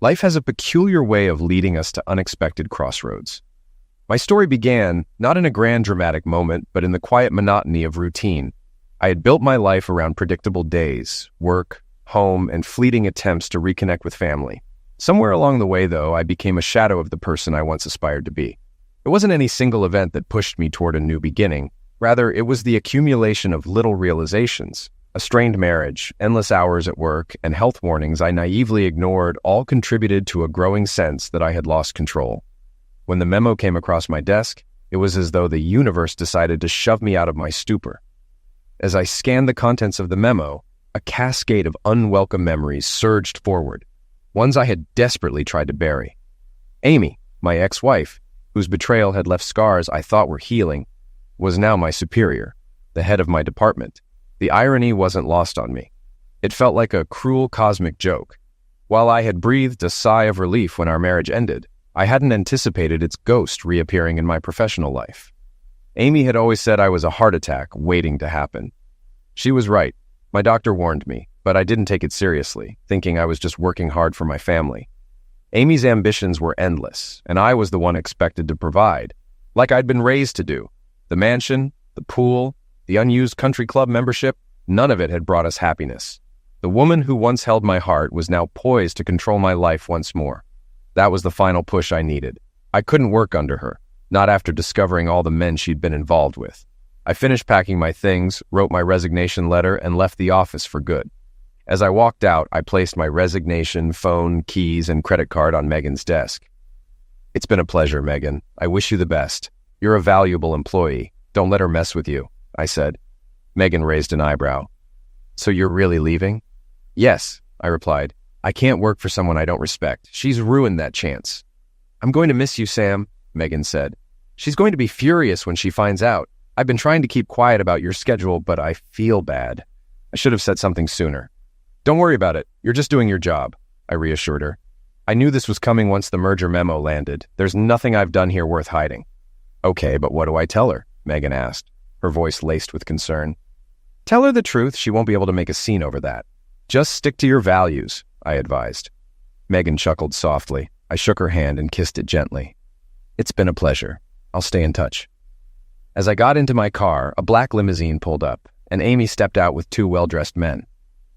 Life has a peculiar way of leading us to unexpected crossroads. My story began not in a grand dramatic moment, but in the quiet monotony of routine. I had built my life around predictable days, work, home, and fleeting attempts to reconnect with family. Somewhere along the way, though, I became a shadow of the person I once aspired to be. It wasn't any single event that pushed me toward a new beginning. Rather, it was the accumulation of little realizations. A strained marriage, endless hours at work, and health warnings I naively ignored all contributed to a growing sense that I had lost control. When the memo came across my desk, it was as though the universe decided to shove me out of my stupor. As I scanned the contents of the memo, a cascade of unwelcome memories surged forward, ones I had desperately tried to bury. Amy, my ex-wife, whose betrayal had left scars I thought were healing, was now my superior, the head of my department. The irony wasn't lost on me. It felt like a cruel cosmic joke. While I had breathed a sigh of relief when our marriage ended, I hadn't anticipated its ghost reappearing in my professional life. Amy had always said I was a heart attack waiting to happen. She was right. My doctor warned me, but I didn't take it seriously, thinking I was just working hard for my family. Amy's ambitions were endless, and I was the one expected to provide, like I'd been raised to do. The mansion, the pool, the unused country club membership, none of it had brought us happiness. The woman who once held my heart was now poised to control my life once more. That was the final push I needed. I couldn't work under her, not after discovering all the men she'd been involved with. I finished packing my things, wrote my resignation letter, and left the office for good. As I walked out, I placed my resignation, phone, keys, and credit card on Megan's desk. "It's been a pleasure, Megan. I wish you the best. You're a valuable employee. Don't let her mess with you," I said. Megan raised an eyebrow. "So you're really leaving?" "Yes," I replied. "I can't work for someone I don't respect. She's ruined that chance." "I'm going to miss you, Sam," Megan said. "She's going to be furious when she finds out. I've been trying to keep quiet about your schedule, but I feel bad. I should have said something sooner." "Don't worry about it. You're just doing your job," I reassured her. I knew this was coming once the merger memo landed. There's nothing I've done here worth hiding. "Okay, but what do I tell her?" Megan asked, her voice laced with concern. "Tell her the truth. She won't be able to make a scene over that. Just stick to your values," I advised. Megan chuckled softly. I shook her hand and kissed it gently. "It's been a pleasure. I'll stay in touch." As I got into my car, a black limousine pulled up, and Amy stepped out with two well-dressed men.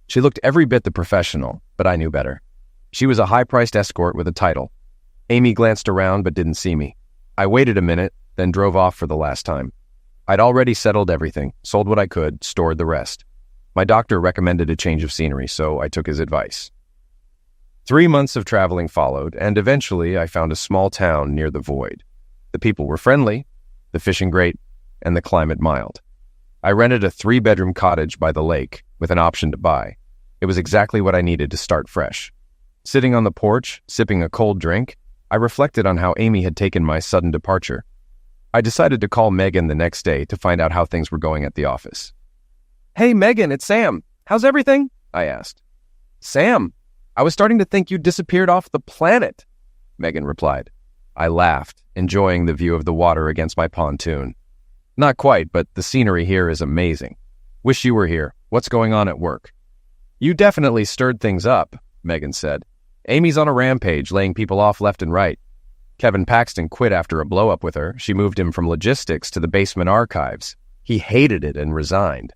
She looked every bit the professional, but I knew better. She was a high-priced escort with a title. Amy glanced around but didn't see me. I waited a minute, then drove off for the last time. I'd already settled everything, sold what I could, stored the rest. My doctor recommended a change of scenery, so I took his advice. 3 months of traveling followed, and eventually I found a small town near the void. The people were friendly, the fishing great, and the climate mild. I rented a 3-bedroom cottage by the lake with an option to buy. It was exactly what I needed to start fresh. Sitting on the porch, sipping a cold drink, I reflected on how Amy had taken my sudden departure. I decided to call Megan the next day to find out how things were going at the office. "Hey, Megan, it's Sam. How's everything?" I asked. "Sam, I was starting to think you'd disappeared off the planet," Megan replied. I laughed, enjoying the view of the water against my pontoon. "Not quite, but the scenery here is amazing. Wish you were here. What's going on at work?" "You definitely stirred things up," Megan said. "Amy's on a rampage, laying people off left and right. Kevin Paxton quit after a blow-up with her. She moved him from logistics to the basement archives. He hated it and resigned."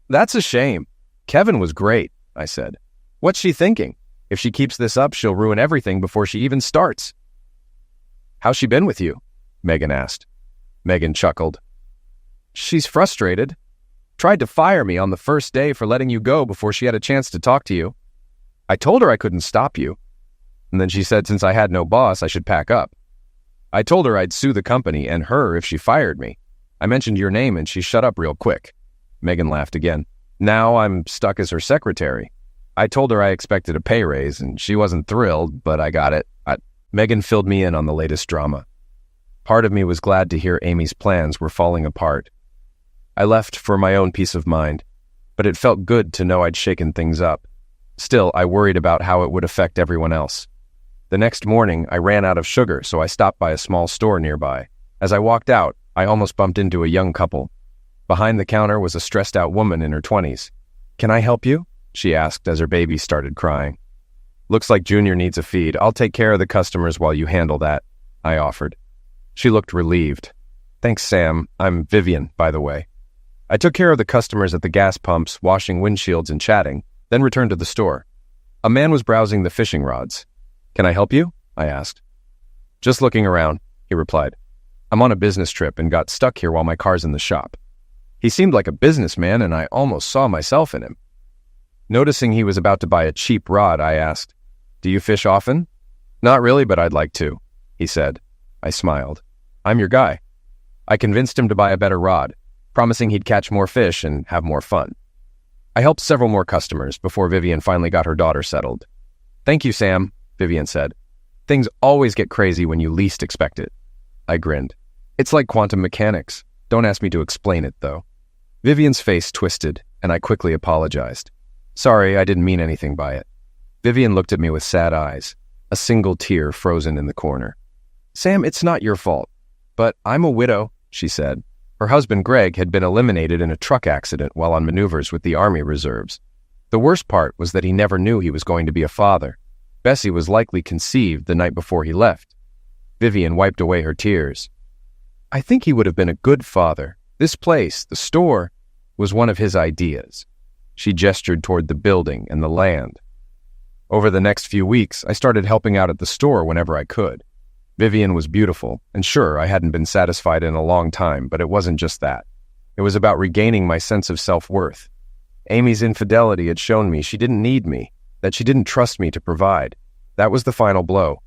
"That's a shame. Kevin was great," I said. "What's she thinking? If she keeps this up, she'll ruin everything before she even starts." "How's she been with you?" Megan asked. Megan chuckled. "She's frustrated. Tried to fire me on the first day for letting you go before she had a chance to talk to you. I told her I couldn't stop you. And then she said since I had no boss, I should pack up. I told her I'd sue the company and her if she fired me. I mentioned your name and she shut up real quick." Megan laughed again. "Now I'm stuck as her secretary. I told her I expected a pay raise and she wasn't thrilled, but I got it." Megan filled me in on the latest drama. Part of me was glad to hear Amy's plans were falling apart. I left for my own peace of mind, but it felt good to know I'd shaken things up. Still, I worried about how it would affect everyone else. The next morning, I ran out of sugar, so I stopped by a small store nearby. As I walked out, I almost bumped into a young couple. Behind the counter was a stressed-out woman in her 20s. "Can I help you?" she asked as her baby started crying. Looks like Junior needs a feed. I'll take care of the customers while you handle that, I offered. She looked relieved. Thanks, Sam. I'm Vivian, by the way. I took care of the customers at the gas pumps, washing windshields and chatting, then returned to the store. A man was browsing the fishing rods. Can I help you? I asked. Just looking around, he replied. I'm on a business trip and got stuck here while my car's in the shop. He seemed like a businessman, and I almost saw myself in him. Noticing he was about to buy a cheap rod, I asked, Do you fish often? Not really, but I'd like to, he said. I smiled. I'm your guy. I convinced him to buy a better rod, promising he'd catch more fish and have more fun. I helped several more customers before Vivian finally got her daughter settled. Thank you, Sam, Vivian said. Things always get crazy when you least expect it. I grinned. It's like quantum mechanics. Don't ask me to explain it, though. Vivian's face twisted, and I quickly apologized. Sorry, I didn't mean anything by it. Vivian looked at me with sad eyes, a single tear frozen in the corner. Sam, it's not your fault. But I'm a widow, she said. Her husband, Greg, had been eliminated in a truck accident while on maneuvers with the Army Reserves. The worst part was that he never knew he was going to be a father. Bessie was likely conceived the night before he left. Vivian wiped away her tears. I think he would have been a good father. This place, the store, was one of his ideas. She gestured toward the building and the land. Over the next few weeks, I started helping out at the store whenever I could. Vivian was beautiful, and sure, I hadn't been satisfied in a long time, but it wasn't just that. It was about regaining my sense of self-worth. Amy's infidelity had shown me she didn't need me, that she didn't trust me to provide. That was the final blow.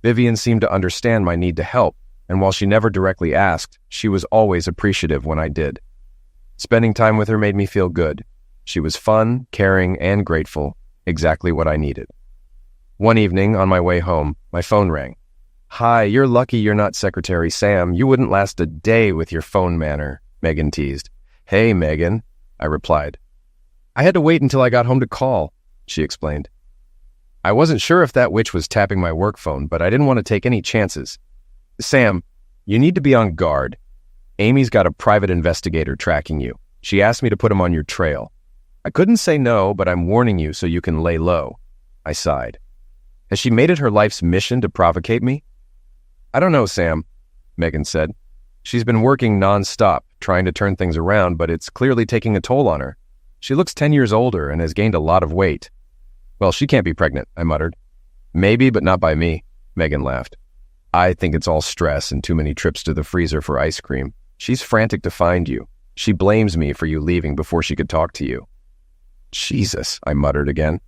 Vivian seemed to understand my need to help, and while she never directly asked, she was always appreciative when I did. Spending time with her made me feel good. She was fun, caring, and grateful, exactly what I needed. One evening, on my way home, my phone rang. Hi, you're lucky you're not Secretary Sam. You wouldn't last a day with your phone manner, Megan teased. Hey, Megan, I replied. I had to wait until I got home to call, she explained. I wasn't sure if that witch was tapping my work phone, but I didn't want to take any chances. Sam, you need to be on guard. Amy's got a private investigator tracking you. She asked me to put him on your trail. I couldn't say no, but I'm warning you so you can lay low. I sighed. Has she made it her life's mission to provocate me? I don't know, Sam, Megan said. She's been working nonstop, trying to turn things around, but it's clearly taking a toll on her. She looks 10 years older and has gained a lot of weight. Well, she can't be pregnant, I muttered. Maybe, but not by me, Megan laughed. I think it's all stress and too many trips to the freezer for ice cream. She's frantic to find you. She blames me for you leaving before she could talk to you. Jesus, I muttered again.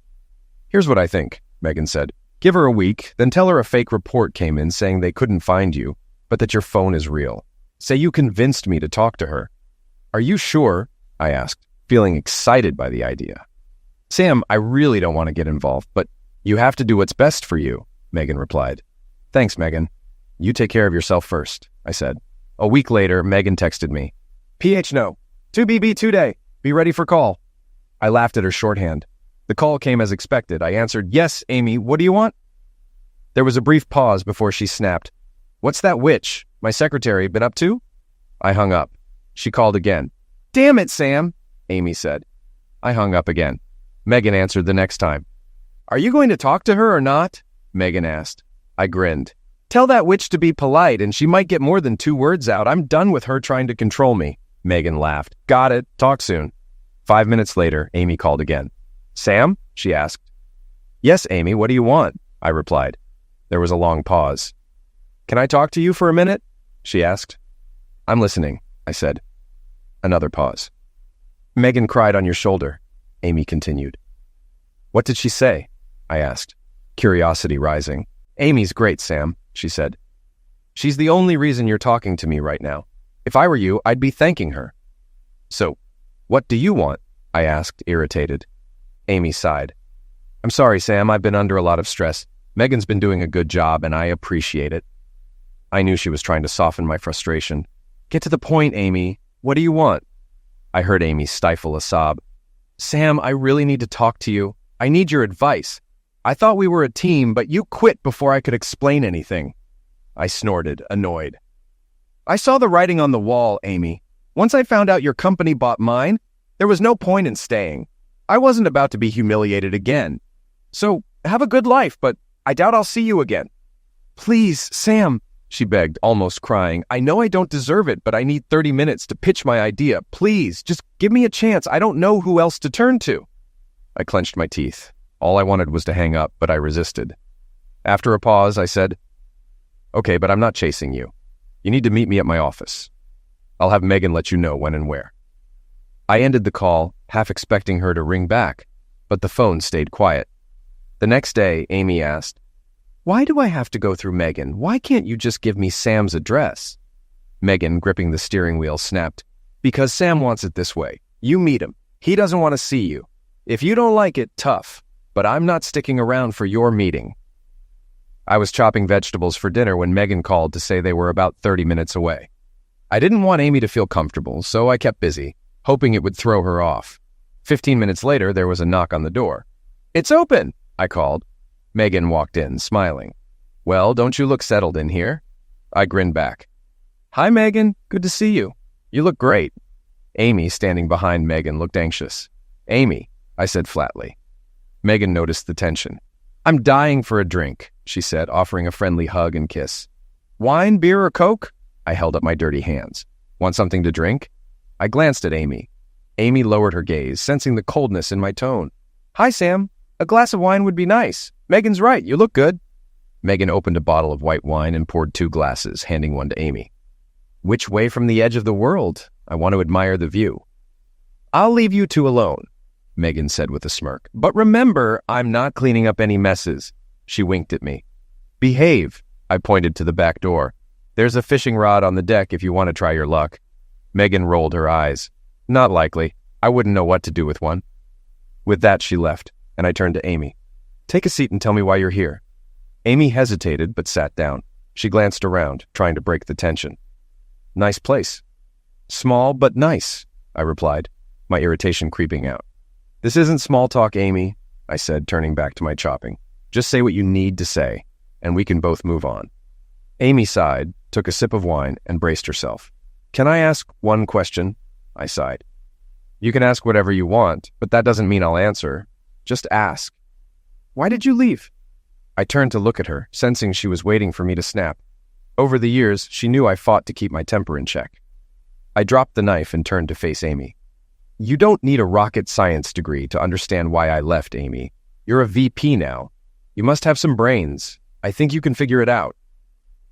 Here's what I think, Megan said. Give her a week, then tell her a fake report came in saying they couldn't find you, but that your phone is real. Say you convinced me to talk to her. Are you sure? I asked, feeling excited by the idea. Sam, I really don't want to get involved, but you have to do what's best for you, Megan replied. Thanks, Megan. You take care of yourself first, I said. A week later, Megan texted me. PH no. 2BB today. Be ready for call. I laughed at her shorthand. The call came as expected. I answered, Yes, Amy, what do you want? There was a brief pause before she snapped. What's that witch, my secretary, been up to? I hung up. She called again. Damn it, Sam, Amy said. I hung up again. Megan answered the next time. Are you going to talk to her or not? Megan asked. I grinned. Tell that witch to be polite and she might get more than 2 words out. I'm done with her trying to control me. Megan laughed. Got it. Talk soon. 5 minutes later, Amy called again. Sam? She asked. Yes, Amy, what do you want? I replied. There was a long pause. Can I talk to you for a minute? She asked. I'm listening, I said. Another pause. Megan cried on your shoulder, Amy continued. What did she say? I asked, curiosity rising. Amy's great, Sam, she said. She's the only reason you're talking to me right now. If I were you, I'd be thanking her. So, what do you want? I asked, irritated. Amy sighed. I'm sorry, Sam, I've been under a lot of stress. Megan's been doing a good job, and I appreciate it. I knew she was trying to soften my frustration. Get to the point, Amy. What do you want? I heard Amy stifle a sob. Sam, I really need to talk to you. I need your advice. I thought we were a team, but you quit before I could explain anything. I snorted, annoyed. I saw the writing on the wall, Amy. Once I found out your company bought mine, there was no point in staying. I wasn't about to be humiliated again. So, Have a good life, but I doubt I'll see you again." "Please, Sam," she begged, almost crying. "I know I don't deserve it, but I need 30 minutes to pitch my idea. Please, just give me a chance. I don't know who else to turn to." I clenched my teeth. All I wanted was to hang up, but I resisted. After a pause, I said, "Okay, but I'm not chasing you. You need to meet me at my office. I'll have Megan let you know when and where." I ended the call, half expecting her to ring back, but the phone stayed quiet. The next day, Amy asked, "Why do I have to go through Megan? Why can't you just give me Sam's address?" Megan, gripping the steering wheel, snapped, "Because Sam wants it this way. You meet him. He doesn't want to see you. If you don't like it, tough. But I'm not sticking around for your meeting." I was chopping vegetables for dinner when Megan called to say they were about 30 minutes away. I didn't want Amy to feel comfortable, so I kept busy, hoping it would throw her off. 15 minutes later, there was a knock on the door. "It's open," I called. Megan walked in, smiling. "Well, don't you look settled in here?" I grinned back. "Hi, Megan. Good to see you. You look great." Amy, standing behind Megan, looked anxious. "Amy," I said flatly. Megan noticed the tension. "I'm dying for a drink," she said, offering a friendly hug and kiss. "Wine, beer, or Coke?" I held up my dirty hands. "Want something to drink?" I glanced at Amy. Amy lowered her gaze, sensing the coldness in my tone. "Hi, Sam. A glass of wine would be nice. Megan's right. You look good." Megan opened a bottle of white wine and poured 2 glasses, handing one to Amy. "Which way from the edge of the world? I want to admire the view." "I'll leave you two alone," Megan said with a smirk. "But remember, I'm not cleaning up any messes." She winked at me. "Behave," I pointed to the back door. "There's a fishing rod on the deck if you want to try your luck." Megan rolled her eyes. "Not likely. I wouldn't know what to do with one." With that, she left, and I turned to Amy. "Take a seat and tell me why you're here." Amy hesitated, but sat down. She glanced around, trying to break the tension. "Nice place." "Small, but nice," I replied, my irritation creeping out. "This isn't small talk, Amy," I said, turning back to my chopping. "Just say what you need to say, and we can both move on." Amy sighed, took a sip of wine, and braced herself. "Can I ask one question?" I sighed. "You can ask whatever you want, but that doesn't mean I'll answer. Just ask." "Why did you leave?" I turned to look at her, sensing she was waiting for me to snap. Over the years, she knew I fought to keep my temper in check. I dropped the knife and turned to face Amy. "You don't need a rocket science degree to understand why I left, Amy. You're a VP now. You must have some brains. I think you can figure it out."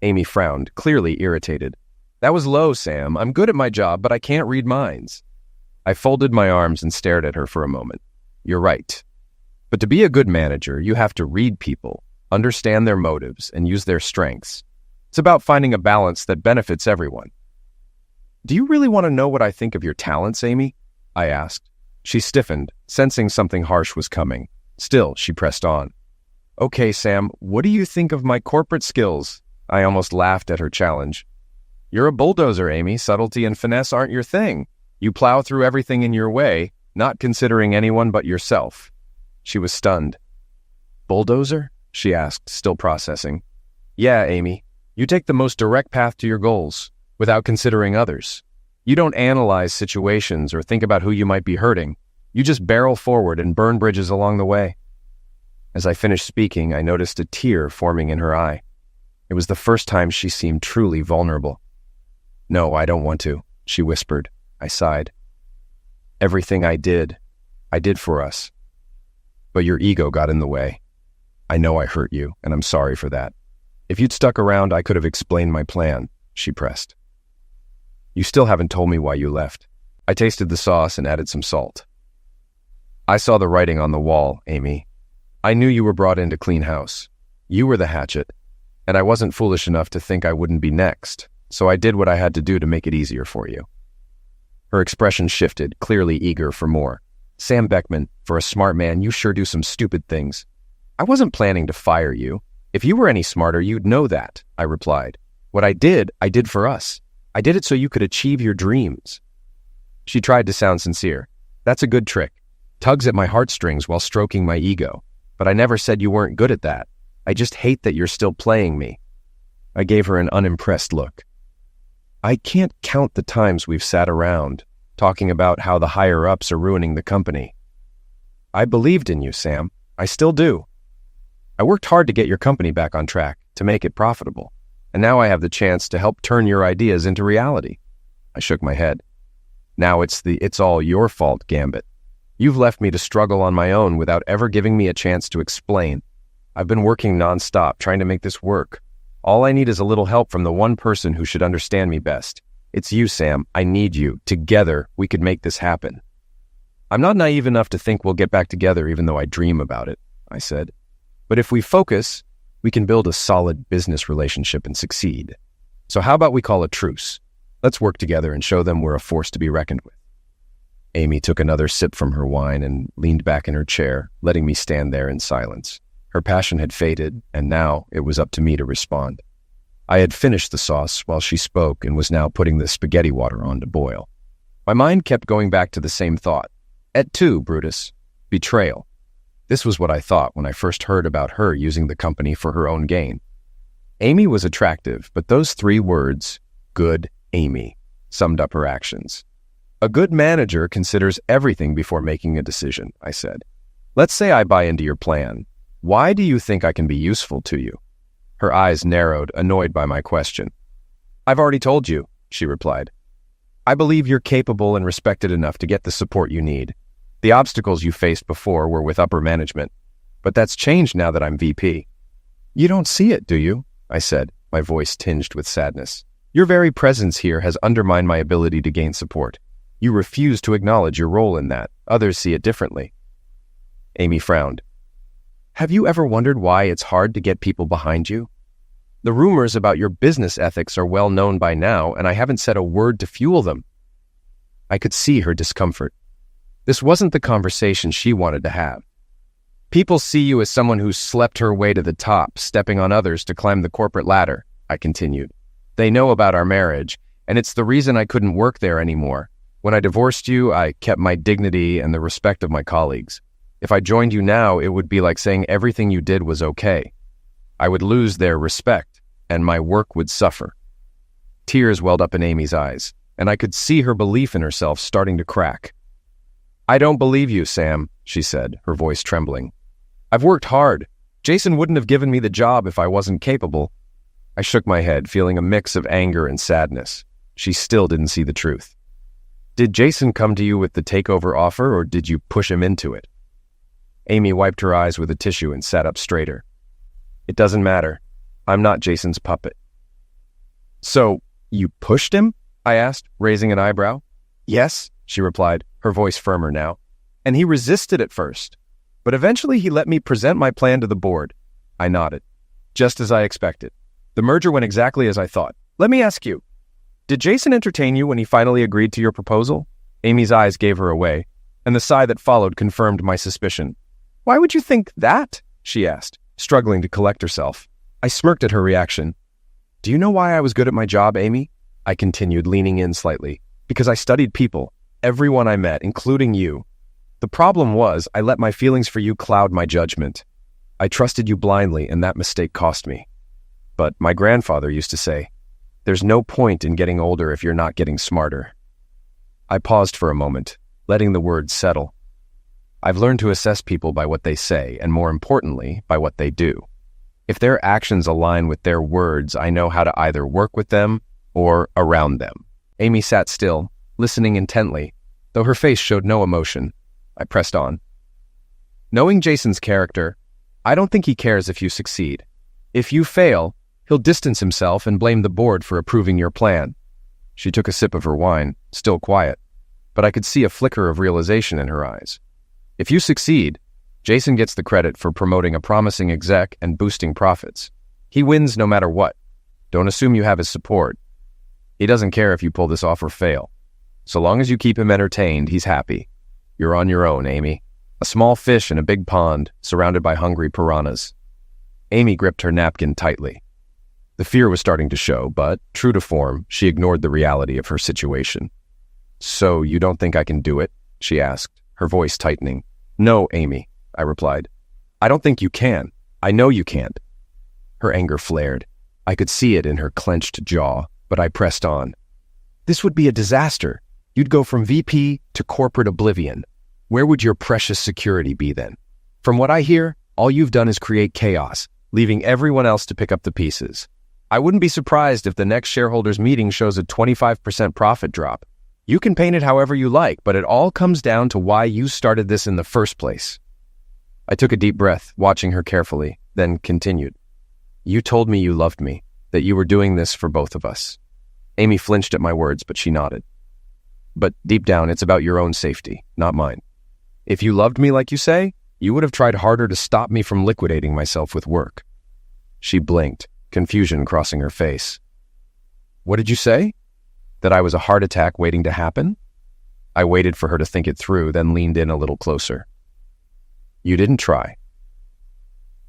Amy frowned, clearly irritated. "That was low, Sam. I'm good at my job, but I can't read minds." I folded my arms and stared at her for a moment. "You're right. But to be a good manager, you have to read people, understand their motives, and use their strengths. It's about finding a balance that benefits everyone." "Do you really want to know what I think of your talents, Amy?" I asked. She stiffened, sensing something harsh was coming. Still, she pressed on. "Okay, Sam, what do you think of my corporate skills?" I almost laughed at her challenge. "You're a bulldozer, Amy. Subtlety and finesse aren't your thing. You plow through everything in your way, not considering anyone but yourself." She was stunned. "Bulldozer?" she asked, still processing. "Yeah, Amy. You take the most direct path to your goals, without considering others. You don't analyze situations or think about who you might be hurting. You just barrel forward and burn bridges along the way." As I finished speaking, I noticed a tear forming in her eye. It was the first time she seemed truly vulnerable. "No, I don't want to," she whispered. I sighed. "Everything I did for us. But your ego got in the way. I know I hurt you, and I'm sorry for that. If you'd stuck around, I could have explained my plan," she pressed. "You still haven't told me why you left." I tasted the sauce and added some salt. "I saw the writing on the wall, Amy. I knew you were brought in to clean house. You were the hatchet, and I wasn't foolish enough to think I wouldn't be next, so I did what I had to do to make it easier for you." Her expression shifted, clearly eager for more. "Sam Beckman, for a smart man, you sure do some stupid things." "I wasn't planning to fire you. If you were any smarter, you'd know that," I replied. "What I did for us. I did it so you could achieve your dreams." She tried to sound sincere. "That's a good trick. Tugs at my heartstrings while stroking my ego. But I never said you weren't good at that. I just hate that you're still playing me." I gave her an unimpressed look. "I can't count the times we've sat around, talking about how the higher-ups are ruining the company. I believed in you, Sam. I still do. I worked hard to get your company back on track, to make it profitable, and now I have the chance to help turn your ideas into reality. I shook my head. Now it's the "it's all your fault" gambit. You've left me to struggle on my own without ever giving me a chance to explain. I've been working nonstop trying to make this work. All I need is a little help from the one person who should understand me best. It's you, Sam. I need you. Together, we could make this happen. I'm not naive enough to think we'll get back together even though I dream about it, I said. But if we focus, we can build a solid business relationship and succeed. So how about we call a truce? Let's work together and show them we're a force to be reckoned with. Amy took another sip from her wine and leaned back in her chair, letting me stand there in silence. Her passion had faded, and now it was up to me to respond. I had finished the sauce while she spoke and was now putting the spaghetti water on to boil. My mind kept going back to the same thought. Et tu, Brutus. Betrayal. This was what I thought when I first heard about her using the company for her own gain. Amy was attractive, but those three words, good Amy, summed up her actions. A good manager considers everything before making a decision, I said. Let's say I buy into your plan. Why do you think I can be useful to you? Her eyes narrowed, annoyed by my question. I've already told you, she replied. I believe you're capable and respected enough to get the support you need. The obstacles you faced before were with upper management, but that's changed now that I'm VP. You don't see it, do you? I said, my voice tinged with sadness. Your very presence here has undermined my ability to gain support. You refuse to acknowledge your role in that. Others see it differently. Amy frowned. Have you ever wondered why it's hard to get people behind you? The rumors about your business ethics are well known by now, and I haven't said a word to fuel them. I could see her discomfort. This wasn't the conversation she wanted to have. People see you as someone who slept her way to the top, stepping on others to climb the corporate ladder, I continued. They know about our marriage, and it's the reason I couldn't work there anymore. When I divorced you, I kept my dignity and the respect of my colleagues. If I joined you now, it would be like saying everything you did was okay. I would lose their respect, and my work would suffer. Tears welled up in Amy's eyes, and I could see her belief in herself starting to crack. I don't believe you, Sam, she said, her voice trembling. I've worked hard. Jason wouldn't have given me the job if I wasn't capable. I shook my head, feeling a mix of anger and sadness. She still didn't see the truth. Did Jason come to you with the takeover offer, or did you push him into it? Amy wiped her eyes with a tissue and sat up straighter. It doesn't matter. I'm not Jason's puppet. So, you pushed him? I asked, raising an eyebrow. Yes, she replied, her voice firmer now. And he resisted at first. But eventually he let me present my plan to the board. I nodded. Just as I expected. The merger went exactly as I thought. Let me ask you, did Jason entertain you when he finally agreed to your proposal? Amy's eyes gave her away, and the sigh that followed confirmed my suspicion. Why would you think that? She asked, struggling to collect herself. I smirked at her reaction. Do you know why I was good at my job, Amy? I continued, leaning in slightly. Because I studied people, everyone I met, including you. The problem was, I let my feelings for you cloud my judgment. I trusted you blindly, and that mistake cost me. But my grandfather used to say, there's no point in getting older if you're not getting smarter. I paused for a moment, letting the words settle. I've learned to assess people by what they say, and more importantly, by what they do. If their actions align with their words, I know how to either work with them or around them. Amy sat still, listening intently, though her face showed no emotion. I pressed on. Knowing Jason's character, I don't think he cares if you succeed. If you fail, he'll distance himself and blame the board for approving your plan. She took a sip of her wine, still quiet, but I could see a flicker of realization in her eyes. If you succeed, Jason gets the credit for promoting a promising exec and boosting profits. He wins no matter what. Don't assume you have his support. He doesn't care if you pull this off or fail. So long as you keep him entertained, he's happy. You're on your own, Amy. A small fish in a big pond, surrounded by hungry piranhas. Amy gripped her napkin tightly. The fear was starting to show, but, true to form, she ignored the reality of her situation. So you don't think I can do it? She asked, her voice tightening. No, Amy, I replied. I don't think you can. I know you can't. Her anger flared. I could see it in her clenched jaw, but I pressed on. This would be a disaster. You'd go from VP to corporate oblivion. Where would your precious security be then? From what I hear, All you've done is create chaos, leaving everyone else to pick up the pieces. I wouldn't be surprised if the next shareholders meeting shows a 25% profit drop. You can paint it however you like, but it all comes down to why you started this in the first place. I took a deep breath, watching her carefully, then continued. You told me you loved me, that you were doing this for both of us. Amy flinched at my words, but she nodded. But deep down, it's about your own safety, not mine. If you loved me like you say, you would have tried harder to stop me from liquidating myself with work. She blinked, confusion crossing her face. What did you say? That I was a heart attack waiting to happen? I waited for her to think it through, then leaned in a little closer. You didn't try.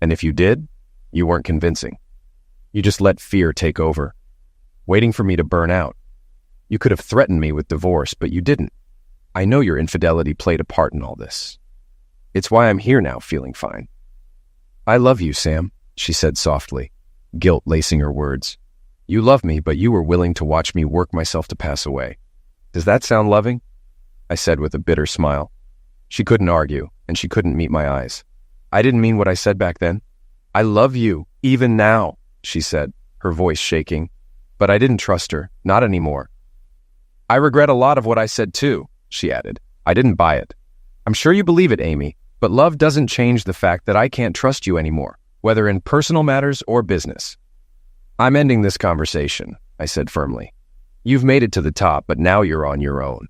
And if you did, you weren't convincing. You just let fear take over, waiting for me to burn out. You could have threatened me with divorce, but you didn't. I know your infidelity played a part in all this. It's why I'm here now, feeling fine. I love you, Sam, she said softly, guilt lacing her words. You love me, but you were willing to watch me work myself to pass away. Does that sound loving? I said with a bitter smile. She couldn't argue, and she couldn't meet my eyes. I didn't mean what I said back then. I love you, even now, she said, her voice shaking. But I didn't trust her, not anymore. I regret a lot of what I said too, she added. I didn't buy it. I'm sure you believe it, Amy, but love doesn't change the fact that I can't trust you anymore, whether in personal matters or business. I'm ending this conversation, I said firmly. You've made it to the top, but now you're on your own.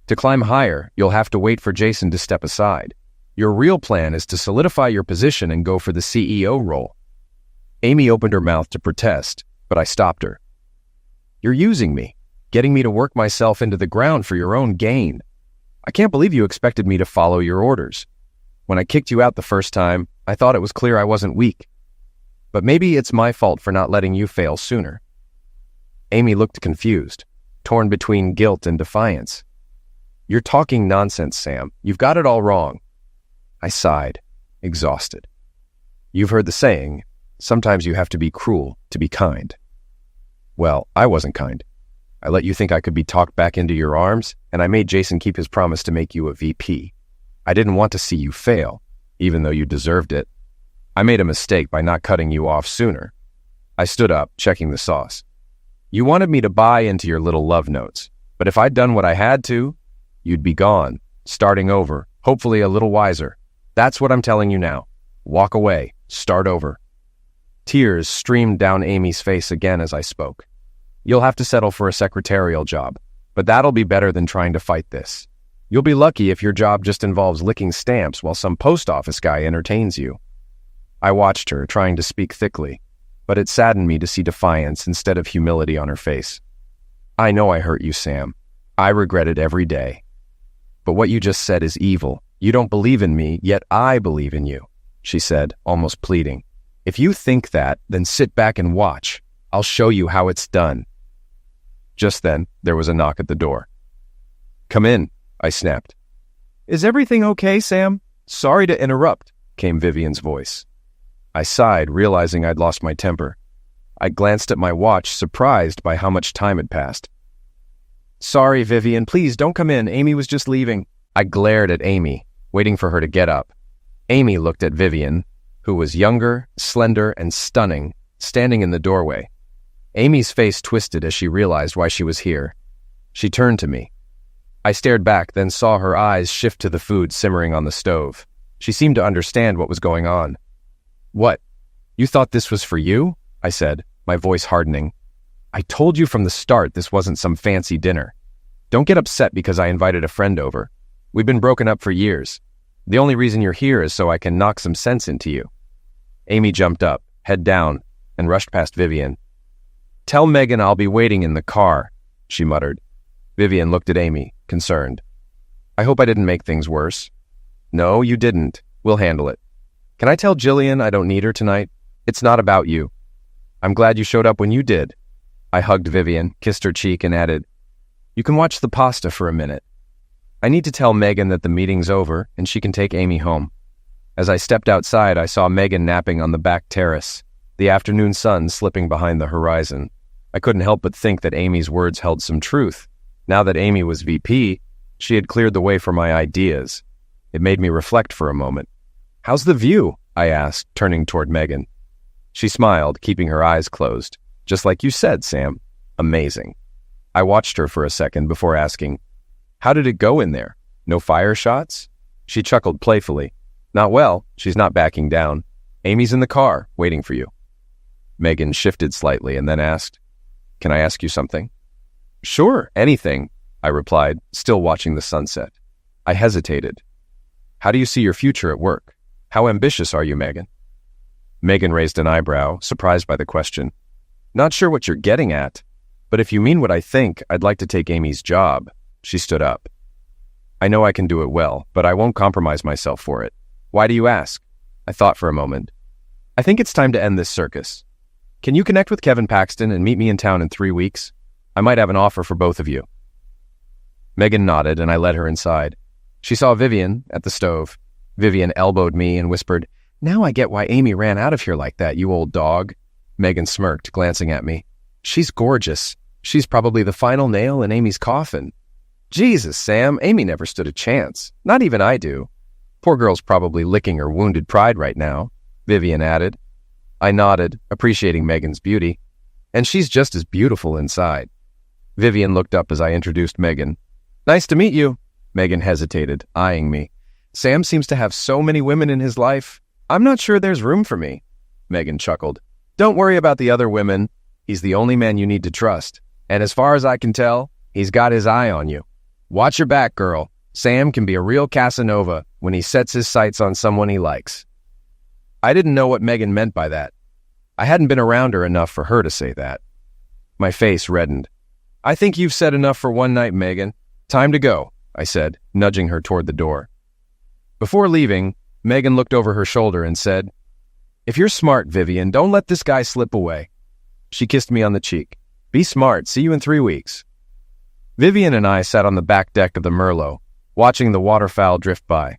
To climb higher, you'll have to wait for Jason to step aside. Your real plan is to solidify your position and go for the CEO role. Amy opened her mouth to protest, but I stopped her. You're using me, getting me to work myself into the ground for your own gain. I can't believe you expected me to follow your orders. When I kicked you out the first time, I thought it was clear I wasn't weak. But maybe it's my fault for not letting you fail sooner. Amy looked confused, torn between guilt and defiance. You're talking nonsense, Sam. You've got it all wrong. I sighed, exhausted. You've heard the saying, sometimes you have to be cruel to be kind. Well, I wasn't kind. I let you think I could be talked back into your arms, and I made Jason keep his promise to make you a VP. I didn't want to see you fail, even though you deserved it. I made a mistake by not cutting you off sooner. I stood up, checking the sauce. You wanted me to buy into your little love notes, but if I'd done what I had to, you'd be gone, starting over, hopefully a little wiser. That's what I'm telling you now. Walk away, start over. Tears streamed down Amy's face again as I spoke. You'll have to settle for a secretarial job, but that'll be better than trying to fight this. You'll be lucky if your job just involves licking stamps while some post office guy entertains you. I watched her, trying to speak thickly, but it saddened me to see defiance instead of humility on her face. I know I hurt you, Sam. I regret it every day. But what you just said is evil. You don't believe in me, yet I believe in you, she said, almost pleading. If you think that, then sit back and watch. I'll show you how it's done. Just then, there was a knock at the door. Come in, I snapped. Is everything okay, Sam? Sorry to interrupt, came Vivian's voice. I sighed, realizing I'd lost my temper. I glanced at my watch, surprised by how much time had passed. Sorry, Vivian, please don't come in. Amy was just leaving. I glared at Amy, waiting for her to get up. Amy looked at Vivian, who was younger, slender, and stunning, standing in the doorway. Amy's face twisted as she realized why she was here. She turned to me. I stared back, then saw her eyes shift to the food simmering on the stove. She seemed to understand what was going on. What? You thought this was for you? I said, my voice hardening. I told you from the start this wasn't some fancy dinner. Don't get upset because I invited a friend over. We've been broken up for years. The only reason you're here is so I can knock some sense into you. Amy jumped up, head down, and rushed past Vivian. Tell Megan I'll be waiting in the car, she muttered. Vivian looked at Amy, concerned. I hope I didn't make things worse. No, you didn't. We'll handle it. Can I tell Jillian I don't need her tonight? It's not about you. I'm glad you showed up when you did. I hugged Vivian, kissed her cheek, and added, You can watch the pasta for a minute. I need to tell Megan that the meeting's over and she can take Amy home. As I stepped outside, I saw Megan napping on the back terrace, the afternoon sun slipping behind the horizon. I couldn't help but think that Amy's words held some truth. Now that Amy was VP, she had cleared the way for my ideas. It made me reflect for a moment. How's the view? I asked, turning toward Megan. She smiled, keeping her eyes closed. Just like you said, Sam. Amazing. I watched her for a second before asking, how did it go in there? No fire shots? She chuckled playfully. Not well. She's not backing down. Amy's in the car, waiting for you. Megan shifted slightly and then asked, can I ask you something? Sure, anything, I replied, still watching the sunset. I hesitated. How do you see your future at work? How ambitious are you, Megan? Megan raised an eyebrow, surprised by the question. Not sure what you're getting at, but if you mean what I think, I'd like to take Amy's job. She stood up. I know I can do it well, but I won't compromise myself for it. Why do you ask? I thought for a moment. I think it's time to end this circus. Can you connect with Kevin Paxton and meet me in town in 3 weeks? I might have an offer for both of you. Megan nodded, and I led her inside. She saw Vivian at the stove. Vivian elbowed me and whispered, now I get why Amy ran out of here like that, you old dog. Megan smirked, glancing at me. She's gorgeous. She's probably the final nail in Amy's coffin. Jesus, Sam, Amy never stood a chance. Not even I do. Poor girl's probably licking her wounded pride right now, Vivian added. I nodded, appreciating Megan's beauty. And she's just as beautiful inside. Vivian looked up as I introduced Megan. Nice to meet you. Megan hesitated, eyeing me. Sam seems to have so many women in his life. I'm not sure there's room for me. Megan chuckled. Don't worry about the other women. He's the only man you need to trust. And as far as I can tell, he's got his eye on you. Watch your back, girl. Sam can be a real Casanova when he sets his sights on someone he likes. I didn't know what Megan meant by that. I hadn't been around her enough for her to say that. My face reddened. I think you've said enough for one night, Megan. Time to go, I said, nudging her toward the door. Before leaving, Megan looked over her shoulder and said, if you're smart, Vivian, don't let this guy slip away. She kissed me on the cheek. Be smart. See you in 3 weeks. Vivian and I sat on the back deck of the Merlot, watching the waterfowl drift by.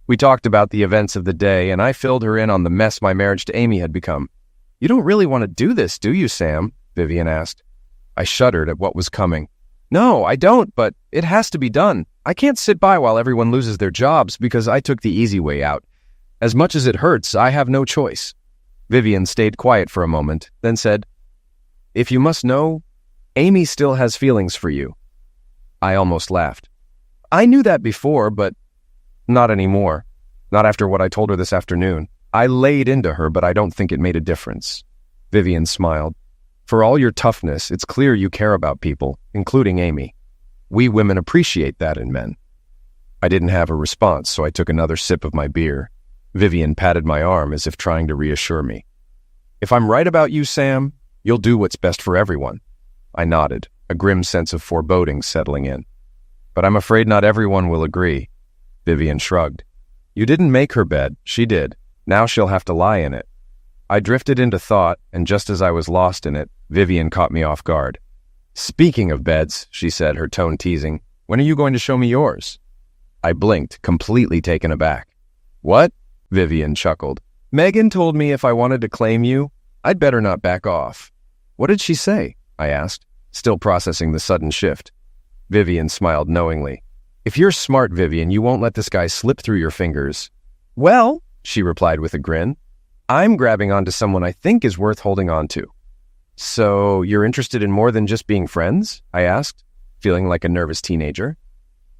We talked about the events of the day, and I filled her in on the mess my marriage to Amy had become. You don't really want to do this, do you, Sam? Vivian asked. I shuddered at what was coming. No, I don't, but it has to be done. I can't sit by while everyone loses their jobs because I took the easy way out. As much as it hurts, I have no choice. Vivian stayed quiet for a moment, then said, if you must know, Amy still has feelings for you. I almost laughed. I knew that before, but not anymore. Not after what I told her this afternoon. I laid into her, but I don't think it made a difference. Vivian smiled. For all your toughness, it's clear you care about people, including Amy. We women appreciate that in men. I didn't have a response, so I took another sip of my beer. Vivian patted my arm as if trying to reassure me. If I'm right about you, Sam, you'll do what's best for everyone. I nodded, a grim sense of foreboding settling in. But I'm afraid not everyone will agree. Vivian shrugged. You didn't make her bed, she did. Now she'll have to lie in it. I drifted into thought, and just as I was lost in it, Vivian caught me off guard. Speaking of beds, she said, her tone teasing, when are you going to show me yours? I blinked, completely taken aback. What? Vivian chuckled. Megan told me if I wanted to claim you, I'd better not back off. What did she say? I asked, still processing the sudden shift. Vivian smiled knowingly. If you're smart, Vivian, you won't let this guy slip through your fingers. Well, she replied with a grin, I'm grabbing onto someone I think is worth holding on to. So you're interested in more than just being friends? I asked, feeling like a nervous teenager.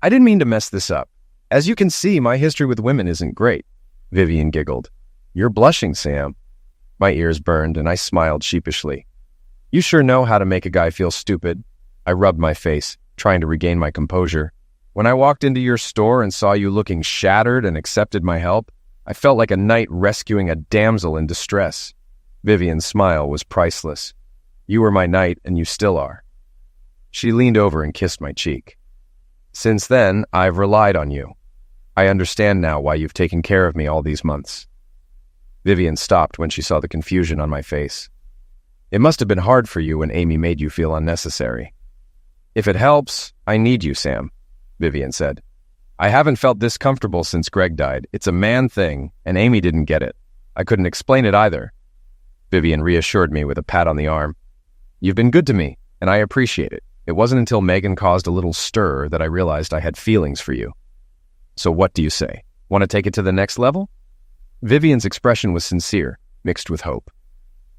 I didn't mean to mess this up. As you can see, my history with women isn't great. Vivian giggled. You're blushing, Sam. My ears burned, and I smiled sheepishly. You sure know how to make a guy feel stupid. I rubbed my face, trying to regain my composure. When I walked into your store and saw you looking shattered and accepted my help, I felt like a knight rescuing a damsel in distress. Vivian's smile was priceless. You were my knight, and you still are. She leaned over and kissed my cheek. Since then, I've relied on you. I understand now why you've taken care of me all these months. Vivian stopped when she saw the confusion on my face. It must have been hard for you when Amy made you feel unnecessary. If it helps, I need you, Sam, Vivian said. I haven't felt this comfortable since Greg died. It's a man thing, and Amy didn't get it. I couldn't explain it either. Vivian reassured me with a pat on the arm. You've been good to me, and I appreciate it. It wasn't until Megan caused a little stir that I realized I had feelings for you. So what do you say? Want to take it to the next level? Vivian's expression was sincere, mixed with hope.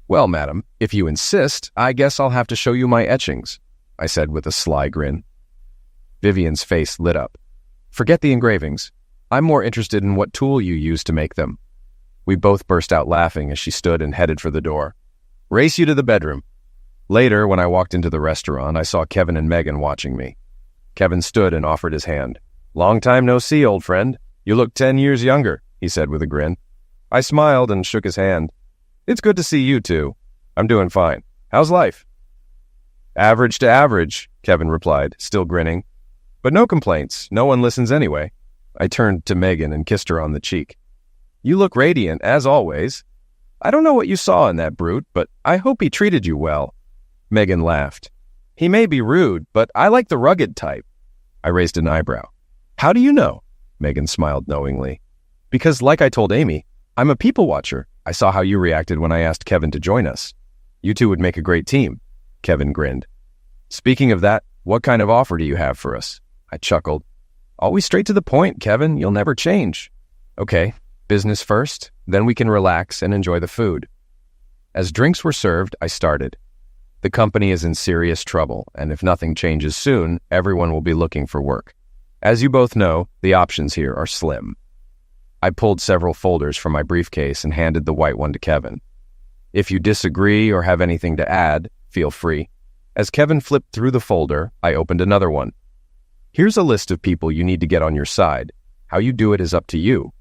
"Well, madam, if you insist, I guess I'll have to show you my etchings," I said with a sly grin. Vivian's face lit up. "Forget the engravings. I'm more interested in what tool you use to make them." We both burst out laughing as she stood and headed for the door. "Race you to the bedroom." Later, when I walked into the restaurant, I saw Kevin and Megan watching me. Kevin stood and offered his hand. "Long time no see, old friend. You look 10 years younger," he said with a grin. I smiled and shook his hand. "It's good to see you too. I'm doing fine. How's life?" "Average to average," Kevin replied, still grinning. "But no complaints. No one listens anyway." I turned to Megan and kissed her on the cheek. "You look radiant, as always. I don't know what you saw in that brute, but I hope he treated you well." Megan laughed. "He may be rude, but I like the rugged type." I raised an eyebrow. "How do you know?" Megan smiled knowingly. "Because, like I told Amy, I'm a people watcher. I saw how you reacted when I asked Kevin to join us. You two would make a great team." Kevin grinned. "Speaking of that, what kind of offer do you have for us?" I chuckled. "Always straight to the point, Kevin. You'll never change." "Okay, business first, then we can relax and enjoy the food." As drinks were served, I started. The company is in serious trouble, and if nothing changes soon, everyone will be looking for work. As you both know, the options here are slim. I pulled several folders from my briefcase and handed the white one to Kevin. "If you disagree or have anything to add, feel free." As Kevin flipped through the folder, I opened another one. "Here's a list of people you need to get on your side. How you do it is up to you."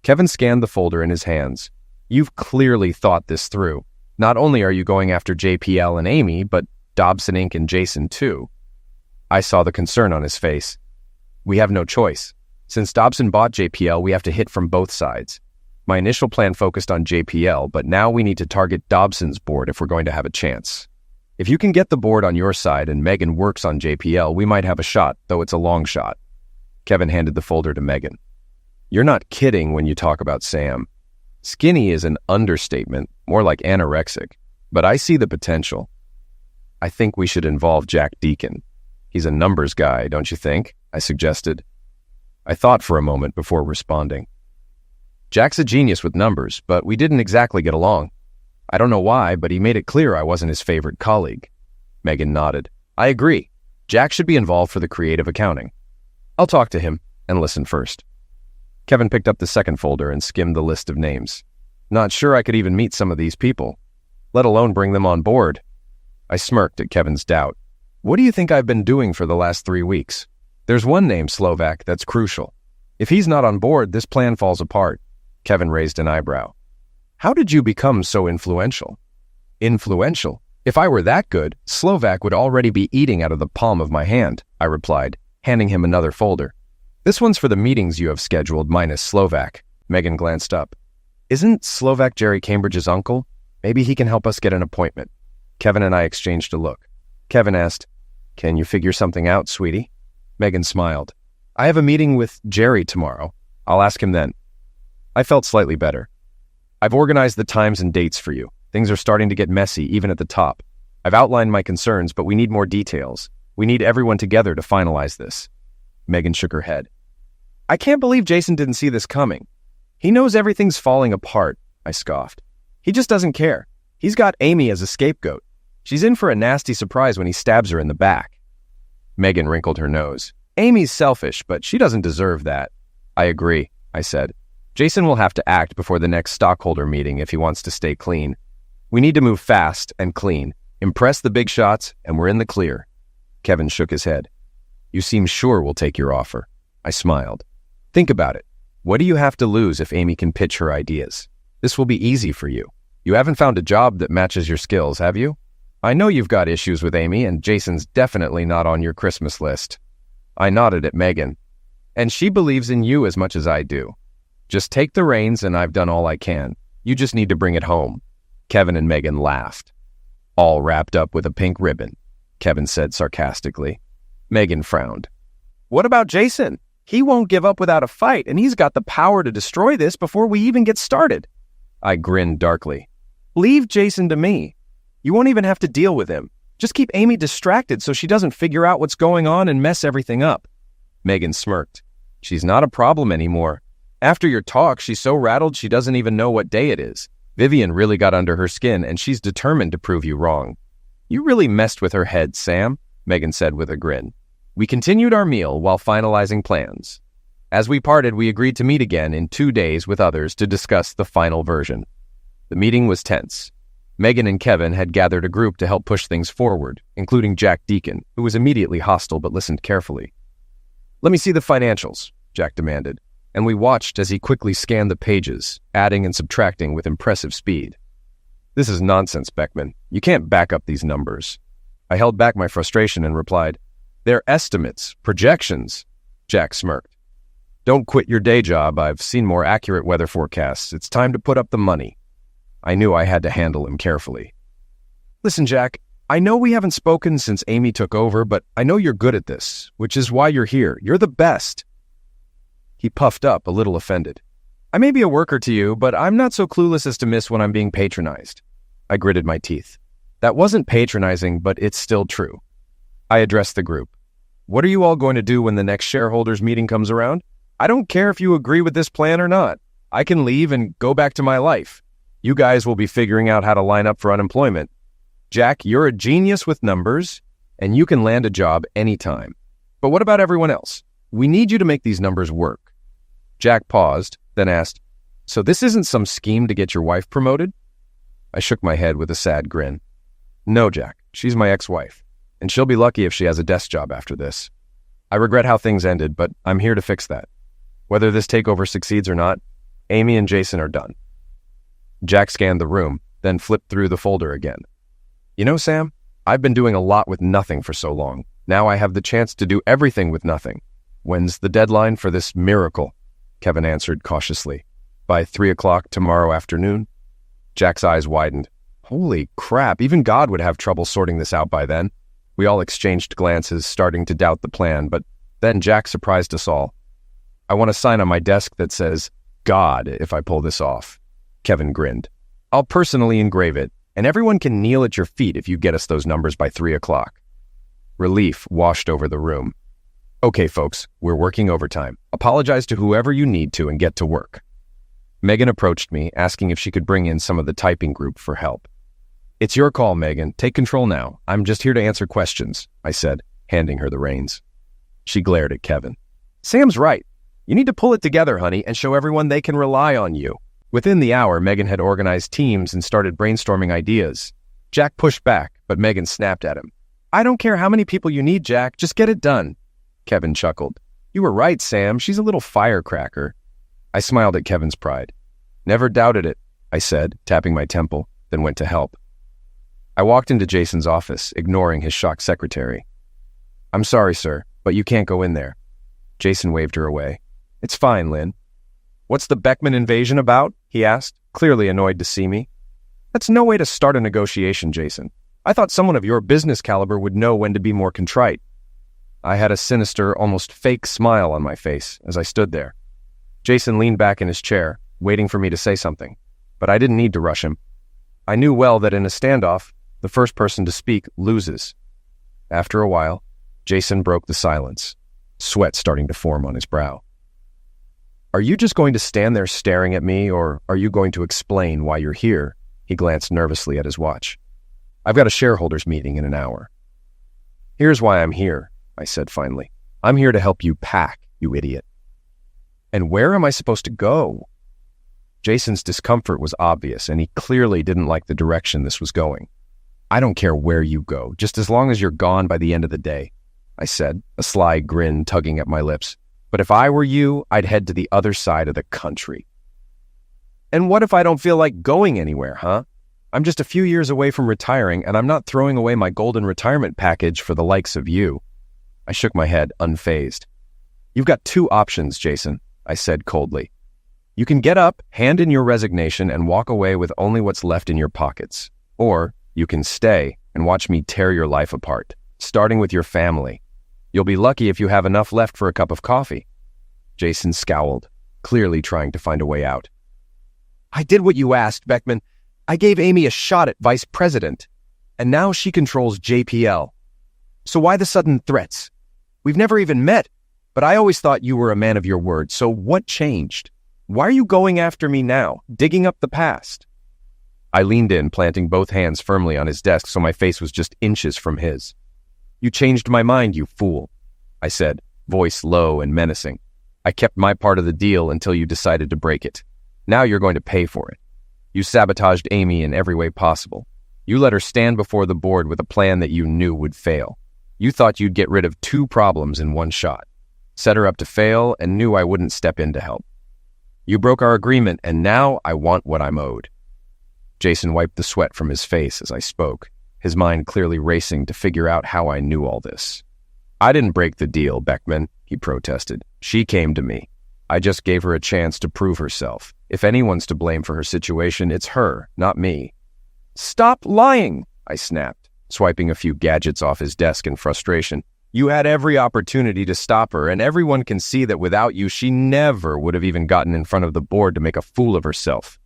Kevin scanned the folder in his hands. "You've clearly thought this through. Not only are you going after JPL and Amy, but Dobson Inc. and Jason too." I saw the concern on his face. "We have no choice. Since Dobson bought JPL, we have to hit from both sides. My initial plan focused on JPL, but now we need to target Dobson's board if we're going to have a chance. If you can get the board on your side and Megan works on JPL, we might have a shot, though it's a long shot." Kevin handed the folder to Megan. "You're not kidding when you talk about Sam. Skinny is an understatement, more like anorexic, but I see the potential. I think we should involve Jack Deacon. He's a numbers guy, don't you think?" I suggested. I thought for a moment before responding. "Jack's a genius with numbers, but we didn't exactly get along. I don't know why, but he made it clear I wasn't his favorite colleague." Megan nodded. "I agree. Jack should be involved for the creative accounting. I'll talk to him and listen first." Kevin picked up the second folder and skimmed the list of names. "Not sure I could even meet some of these people, let alone bring them on board." I smirked at Kevin's doubt. "What do you think I've been doing for the last 3 weeks? There's one name, Slovak, that's crucial. If he's not on board, this plan falls apart." Kevin raised an eyebrow. "How did you become so influential?" "Influential? If I were that good, Slovak would already be eating out of the palm of my hand," I replied, handing him another folder. "This one's for the meetings you have scheduled minus Slovak." Megan glanced up. "Isn't Slovak Jerry Cambridge's uncle? Maybe he can help us get an appointment." Kevin and I exchanged a look. Kevin asked, "Can you figure something out, sweetie?" Megan smiled. "I have a meeting with Jerry tomorrow. I'll ask him then." I felt slightly better. "I've organized the times and dates for you. Things are starting to get messy, even at the top. I've outlined my concerns, but we need more details. We need everyone together to finalize this." Megan shook her head. "I can't believe Jason didn't see this coming. He knows everything's falling apart," I scoffed. "He just doesn't care. He's got Amy as a scapegoat. She's in for a nasty surprise when he stabs her in the back." Megan wrinkled her nose. "Amy's selfish, but she doesn't deserve that." "I agree," I said. "Jason will have to act before the next stockholder meeting if he wants to stay clean. We need to move fast and clean, impress the big shots, and we're in the clear." Kevin shook his head. "You seem sure we'll take your offer." I smiled. "Think about it. What do you have to lose if Amy can pitch her ideas? This will be easy for you. You haven't found a job that matches your skills, have you? I know you've got issues with Amy, and Jason's definitely not on your Christmas list." I nodded at Megan. "And she believes in you as much as I do. Just take the reins and I've done all I can. You just need to bring it home." Kevin and Megan laughed. "All wrapped up with a pink ribbon," Kevin said sarcastically. Megan frowned. "What about Jason? He won't give up without a fight, and he's got the power to destroy this before we even get started." I grinned darkly. "Leave Jason to me. You won't even have to deal with him. Just keep Amy distracted so she doesn't figure out what's going on and mess everything up." Megan smirked. "She's not a problem anymore. After your talk, she's so rattled she doesn't even know what day it is. Vivian really got under her skin, and she's determined to prove you wrong. You really messed with her head, Sam, Megan said with a grin. We continued our meal while finalizing plans. As we parted, we agreed to meet again in 2 days with others to discuss the final version. The meeting was tense. Megan and Kevin had gathered a group to help push things forward, including Jack Deacon, who was immediately hostile but listened carefully. Let me see the financials, Jack demanded, and we watched as he quickly scanned the pages, adding and subtracting with impressive speed. This is nonsense, Beckman. You can't back up these numbers. I held back my frustration and replied, They're estimates, projections. Jack smirked. Don't quit your day job. I've seen more accurate weather forecasts. It's time to put up the money. I knew I had to handle him carefully. Listen, Jack, I know we haven't spoken since Amy took over, but I know you're good at this, which is why you're here. You're the best. He puffed up, a little offended. I may be a worker to you, but I'm not so clueless as to miss when I'm being patronized. I gritted my teeth. That wasn't patronizing, but it's still true. I addressed the group. What are you all going to do when the next shareholders meeting comes around? I don't care if you agree with this plan or not. I can leave and go back to my life. You guys will be figuring out how to line up for unemployment. Jack, you're a genius with numbers, and you can land a job anytime. But what about everyone else? We need you to make these numbers work. Jack paused, then asked, So this isn't some scheme to get your wife promoted? I shook my head with a sad grin. No, Jack, she's my ex-wife, and she'll be lucky if she has a desk job after this. I regret how things ended, but I'm here to fix that. Whether this takeover succeeds or not, Amy and Jason are done. Jack scanned the room, then flipped through the folder again. You know, Sam, I've been doing a lot with nothing for so long. Now I have the chance to do everything with nothing. When's the deadline for this miracle? Kevin answered cautiously. By 3 o'clock tomorrow afternoon? Jack's eyes widened. Holy crap, even God would have trouble sorting this out by then. We all exchanged glances, starting to doubt the plan, but then Jack surprised us all. I want a sign on my desk that says, God, if I pull this off. Kevin grinned. I'll personally engrave it, and everyone can kneel at your feet if you get us those numbers by 3 o'clock. Relief washed over the room. Okay, folks, we're working overtime. Apologize to whoever you need to and get to work. Megan approached me, asking if she could bring in some of the typing group for help. It's your call, Megan. Take control now. I'm just here to answer questions, I said, handing her the reins. She glared at Kevin. Sam's right. You need to pull it together, honey, and show everyone they can rely on you. Within the hour, Megan had organized teams and started brainstorming ideas. Jack pushed back, but Megan snapped at him. I don't care how many people you need, Jack. Just get it done. Kevin chuckled. You were right, Sam. She's a little firecracker. I smiled at Kevin's pride. Never doubted it, I said, tapping my temple, then went to help. I walked into Jason's office, ignoring his shocked secretary. I'm sorry, sir, but you can't go in there. Jason waved her away. It's fine, Lynn. What's the Beckman invasion about? He asked, clearly annoyed to see me. That's no way to start a negotiation, Jason. I thought someone of your business caliber would know when to be more contrite. I had a sinister, almost fake smile on my face as I stood there. Jason leaned back in his chair, waiting for me to say something, but I didn't need to rush him. I knew well that in a standoff, the first person to speak loses. After a while, Jason broke the silence, sweat starting to form on his brow. Are you just going to stand there staring at me, or are you going to explain why you're here? He glanced nervously at his watch. I've got a shareholders meeting in an hour. Here's why I'm here, I said finally. I'm here to help you pack, you idiot. And where am I supposed to go? Jason's discomfort was obvious, and he clearly didn't like the direction this was going. I don't care where you go, just as long as you're gone by the end of the day, I said, a sly grin tugging at my lips. But if I were you, I'd head to the other side of the country. And what if I don't feel like going anywhere, huh? I'm just a few years away from retiring, and I'm not throwing away my golden retirement package for the likes of you. I shook my head, unfazed. You've got 2 options, Jason, I said coldly. You can get up, hand in your resignation, and walk away with only what's left in your pockets. Or you can stay and watch me tear your life apart, starting with your family. You'll be lucky if you have enough left for a cup of coffee. Jason scowled, clearly trying to find a way out. I did what you asked, Beckman. I gave Amy a shot at vice president, and now she controls JPL. So why the sudden threats? We've never even met, but I always thought you were a man of your word, so what changed? Why are you going after me now, digging up the past? I leaned in, planting both hands firmly on his desk so my face was just inches from his. You changed my mind, you fool, I said, voice low and menacing. I kept my part of the deal until you decided to break it. Now you're going to pay for it. You sabotaged Amy in every way possible. You let her stand before the board with a plan that you knew would fail. You thought you'd get rid of 2 problems in one shot. Set her up to fail and knew I wouldn't step in to help. You broke our agreement, and now I want what I'm owed. Jason wiped the sweat from his face as I spoke, his mind clearly racing to figure out how I knew all this. I didn't break the deal, Beckman, he protested. She came to me. I just gave her a chance to prove herself. If anyone's to blame for her situation, it's her, not me. Stop lying, I snapped, swiping a few gadgets off his desk in frustration. You had every opportunity to stop her, and everyone can see that without you, she never would have even gotten in front of the board to make a fool of herself.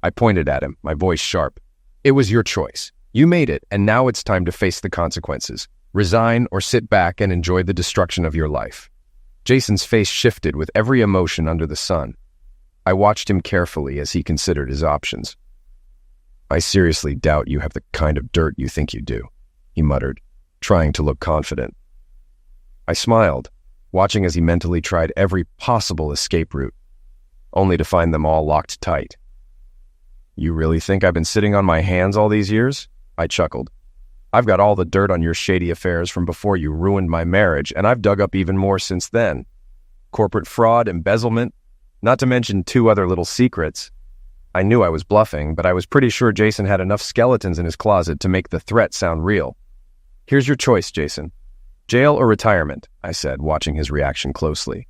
I pointed at him, my voice sharp. It was your choice. You made it, and now it's time to face the consequences. Resign or sit back and enjoy the destruction of your life. Jason's face shifted with every emotion under the sun. I watched him carefully as he considered his options. I seriously doubt you have the kind of dirt you think you do, he muttered, trying to look confident. I smiled, watching as he mentally tried every possible escape route, only to find them all locked tight. You really think I've been sitting on my hands all these years? I chuckled. I've got all the dirt on your shady affairs from before you ruined my marriage, and I've dug up even more since then. Corporate fraud, embezzlement, not to mention 2 other little secrets. I knew I was bluffing, but I was pretty sure Jason had enough skeletons in his closet to make the threat sound real. Here's your choice, Jason. Jail or retirement, I said, watching his reaction closely.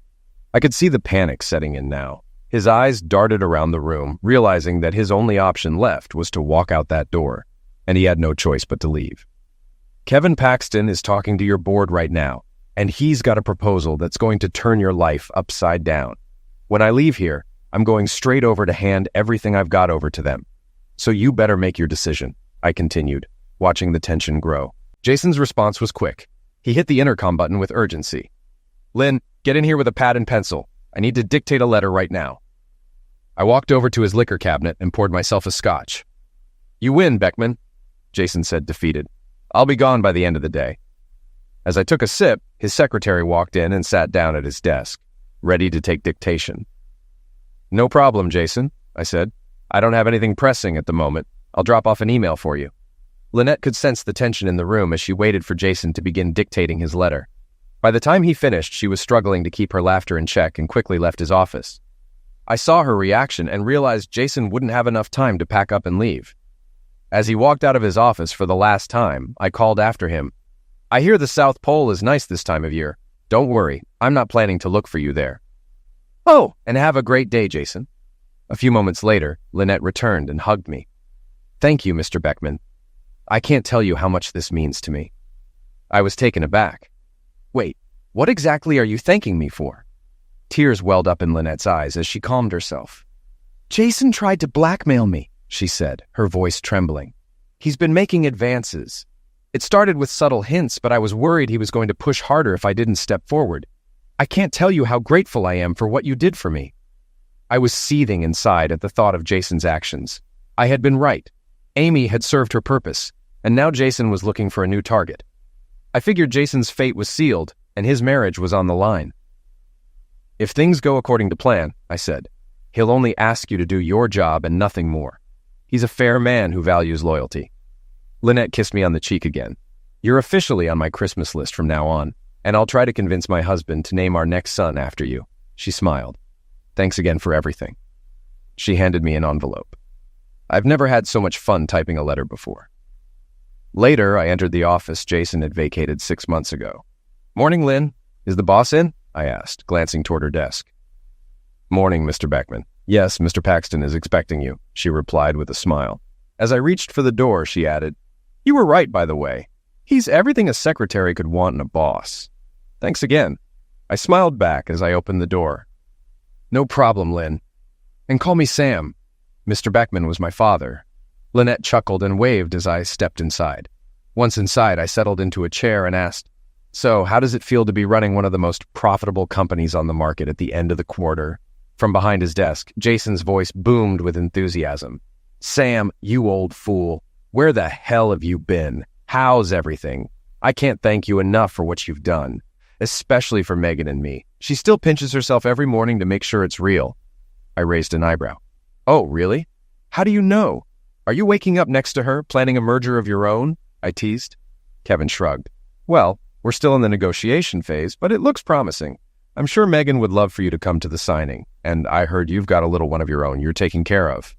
I could see the panic setting in now. His eyes darted around the room, realizing that his only option left was to walk out that door, and he had no choice but to leave. Kevin Paxton is talking to your board right now, and he's got a proposal that's going to turn your life upside down. When I leave here, I'm going straight over to hand everything I've got over to them. So you better make your decision, I continued, watching the tension grow. Jason's response was quick. He hit the intercom button with urgency. Lynn, get in here with a pad and pencil. I need to dictate a letter right now. I walked over to his liquor cabinet and poured myself a scotch. You win, Beckman, Jason said, defeated. I'll be gone by the end of the day. As I took a sip, his secretary walked in and sat down at his desk, ready to take dictation. No problem, Jason, I said. I don't have anything pressing at the moment. I'll drop off an email for you. Lynette could sense the tension in the room as she waited for Jason to begin dictating his letter. By the time he finished, she was struggling to keep her laughter in check and quickly left his office. I saw her reaction and realized Jason wouldn't have enough time to pack up and leave. As he walked out of his office for the last time, I called after him. I hear the South Pole is nice this time of year. Don't worry, I'm not planning to look for you there. Oh, and have a great day, Jason. A few moments later, Lynette returned and hugged me. Thank you, Mr. Beckman. I can't tell you how much this means to me. I was taken aback. Wait, what exactly are you thanking me for? Tears welled up in Lynette's eyes as she calmed herself. Jason tried to blackmail me, she said, her voice trembling. He's been making advances. It started with subtle hints, but I was worried he was going to push harder if I didn't step forward. I can't tell you how grateful I am for what you did for me. I was seething inside at the thought of Jason's actions. I had been right. Amy had served her purpose, and now Jason was looking for a new target. I figured Jason's fate was sealed, and his marriage was on the line. If things go according to plan, I said, he'll only ask you to do your job and nothing more. He's a fair man who values loyalty. Lynette kissed me on the cheek again. You're officially on my Christmas list from now on, and I'll try to convince my husband to name our next son after you. She smiled. Thanks again for everything. She handed me an envelope. I've never had so much fun typing a letter before. Later, I entered the office Jason had vacated 6 months ago. Morning, Lynn. Is the boss in? I asked, glancing toward her desk. Morning, Mr. Beckman. Yes, Mr. Paxton is expecting you, she replied with a smile. As I reached for the door, she added, You were right, by the way. He's everything a secretary could want in a boss. Thanks again. I smiled back as I opened the door. No problem, Lynn. And call me Sam. Mr. Beckman was my father. Lynette chuckled and waved as I stepped inside. Once inside, I settled into a chair and asked, So, how does it feel to be running one of the most profitable companies on the market at the end of the quarter? From behind his desk, Jason's voice boomed with enthusiasm. "Sam, you old fool. Where the hell have you been? How's everything? I can't thank you enough for what you've done, especially for Megan and me. She still pinches herself every morning to make sure it's real." I raised an eyebrow. "Oh, really? How do you know? Are you waking up next to her, planning a merger of your own?" I teased. Kevin shrugged. "Well, we're still in the negotiation phase, but it looks promising. I'm sure Megan would love for you to come to the signing, and I heard you've got a little one of your own you're taking care of."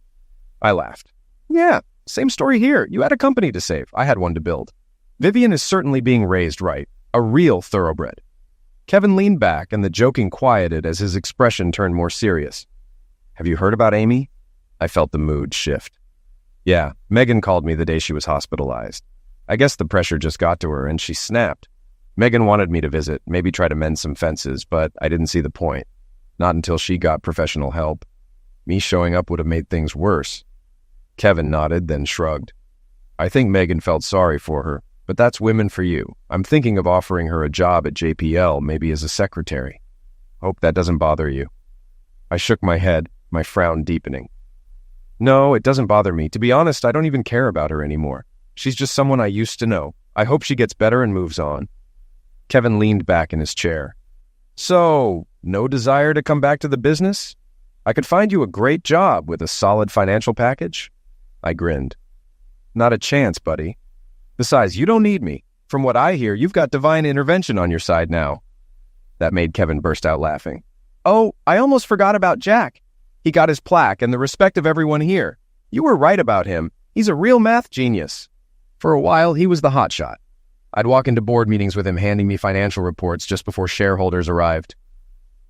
I laughed. "Yeah, same story here. You had a company to save. I had one to build. Vivian is certainly being raised right, a real thoroughbred." Kevin leaned back, and the joking quieted as his expression turned more serious. "Have you heard about Amy?" I felt the mood shift. "Yeah, Megan called me the day she was hospitalized. I guess the pressure just got to her, and she snapped. Megan wanted me to visit, maybe try to mend some fences, but I didn't see the point. Not until she got professional help. Me showing up would have made things worse." Kevin nodded, then shrugged. "I think Megan felt sorry for her, but that's women for you. I'm thinking of offering her a job at JPL, maybe as a secretary. Hope that doesn't bother you." I shook my head, my frown deepening. "No, it doesn't bother me. To be honest, I don't even care about her anymore. She's just someone I used to know. I hope she gets better and moves on." Kevin leaned back in his chair. "So, no desire to come back to the business? I could find you a great job with a solid financial package." I grinned. "Not a chance, buddy. Besides, you don't need me. From what I hear, you've got divine intervention on your side now." That made Kevin burst out laughing. "Oh, I almost forgot about Jack. He got his plaque and the respect of everyone here. You were right about him. He's a real math genius." For a while, he was the hotshot. I'd walk into board meetings with him handing me financial reports just before shareholders arrived.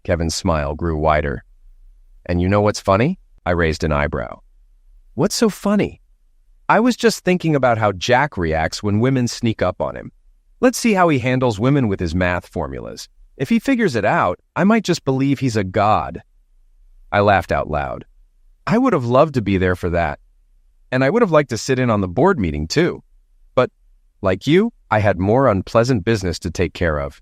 Kevin's smile grew wider. "And you know what's funny?" I raised an eyebrow. "What's so funny?" "I was just thinking about how Jack reacts when women sneak up on him. Let's see how he handles women with his math formulas. If he figures it out, I might just believe he's a god." I laughed out loud. I would have loved to be there for that. And I would have liked to sit in on the board meeting too. But, like you, I had more unpleasant business to take care of.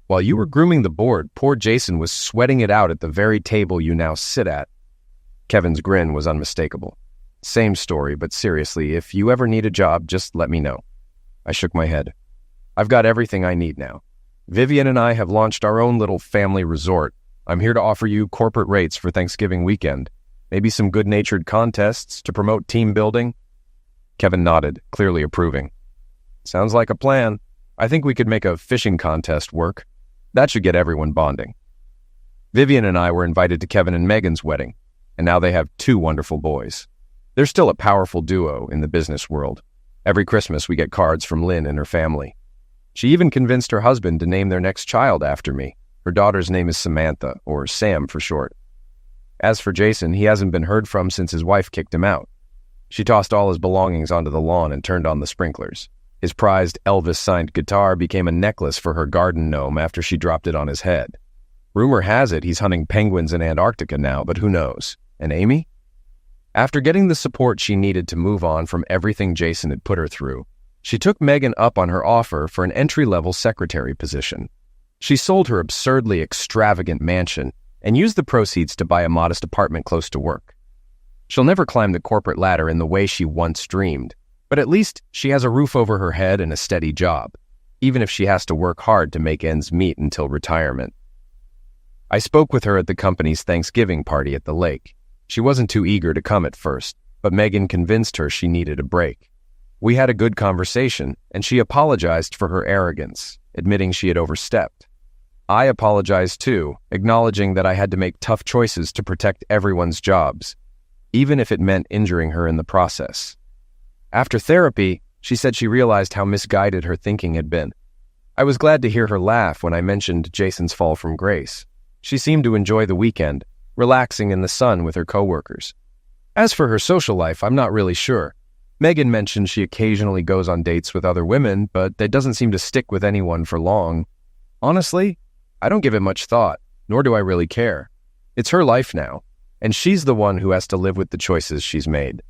While you were grooming the board, poor Jason was sweating it out at the very table you now sit at. Kevin's grin was unmistakable. "Same story, but seriously, if you ever need a job, just let me know." I shook my head. "I've got everything I need now. Vivian and I have launched our own little family resort. I'm here to offer you corporate rates for Thanksgiving weekend. Maybe some good-natured contests to promote team building." Kevin nodded, clearly approving. "Sounds like a plan. I think we could make a fishing contest work. That should get everyone bonding." Vivian and I were invited to Kevin and Megan's wedding, and now they have 2 wonderful boys. They're still a powerful duo in the business world. Every Christmas we get cards from Lynn and her family. She even convinced her husband to name their next child after me. Her daughter's name is Samantha, or Sam for short. As for Jason, he hasn't been heard from since his wife kicked him out. She tossed all his belongings onto the lawn and turned on the sprinklers. His prized Elvis-signed guitar became a necklace for her garden gnome after she dropped it on his head. Rumor has it he's hunting penguins in Antarctica now, but who knows? And Amy? After getting the support she needed to move on from everything Jason had put her through, she took Megan up on her offer for an entry-level secretary position. She sold her absurdly extravagant mansion and used the proceeds to buy a modest apartment close to work. She'll never climb the corporate ladder in the way she once dreamed, but at least she has a roof over her head and a steady job, even if she has to work hard to make ends meet until retirement. I spoke with her at the company's Thanksgiving party at the lake. She wasn't too eager to come at first, but Megan convinced her she needed a break. We had a good conversation, and she apologized for her arrogance, admitting she had overstepped. I apologized too, acknowledging that I had to make tough choices to protect everyone's jobs, even if it meant injuring her in the process. After therapy, she said she realized how misguided her thinking had been. I was glad to hear her laugh when I mentioned Jason's fall from grace. She seemed to enjoy the weekend, relaxing in the sun with her coworkers. As for her social life, I'm not really sure. Megan mentioned she occasionally goes on dates with other women, but that doesn't seem to stick with anyone for long. Honestly, I don't give it much thought, nor do I really care. It's her life now, and she's the one who has to live with the choices she's made.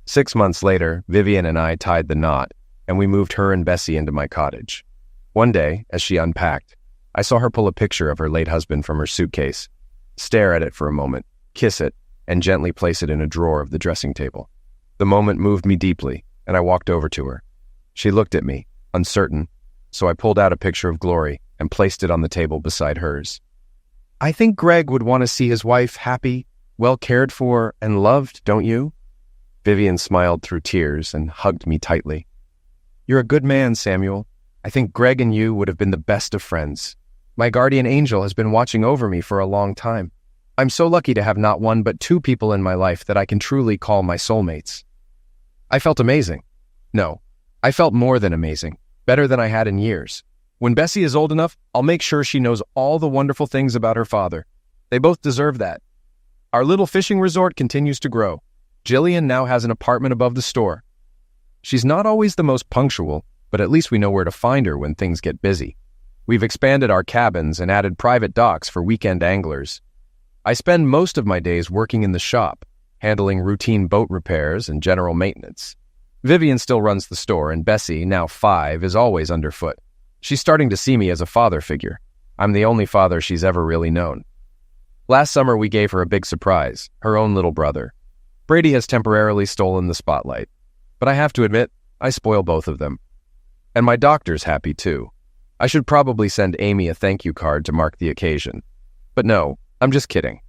6 months later, Vivian and I tied the knot, and we moved her and Bessie into my cottage. One day, as she unpacked, I saw her pull a picture of her late husband from her suitcase. stare at it for a moment, kiss it, and gently place it in a drawer of the dressing table. The moment moved me deeply, and I walked over to her. She looked at me, uncertain, so I pulled out a picture of Glory and placed it on the table beside hers. I think Greg would want to see his wife happy, well cared for, and loved, don't you? Vivian smiled through tears and hugged me tightly. You're a good man, Samuel. I think Greg and you would have been the best of friends. My guardian angel has been watching over me for a long time. I'm so lucky to have not one but two people in my life that I can truly call my soulmates. I felt amazing. No, I felt more than amazing, better than I had in years. When Bessie is old enough, I'll make sure she knows all the wonderful things about her father. They both deserve that. Our little fishing resort continues to grow. Jillian now has an apartment above the store. She's not always the most punctual, but at least we know where to find her when things get busy. We've expanded our cabins and added private docks for weekend anglers. I spend most of my days working in the shop, handling routine boat repairs and general maintenance. Vivian still runs the store, and Bessie, now 5, is always underfoot. She's starting to see me as a father figure. I'm the only father she's ever really known. Last summer, we gave her a big surprise, her own little brother. Brady has temporarily stolen the spotlight. But I have to admit, I spoil both of them. And my doctor's happy too. I should probably send Amy a thank you card to mark the occasion. But no, I'm just kidding.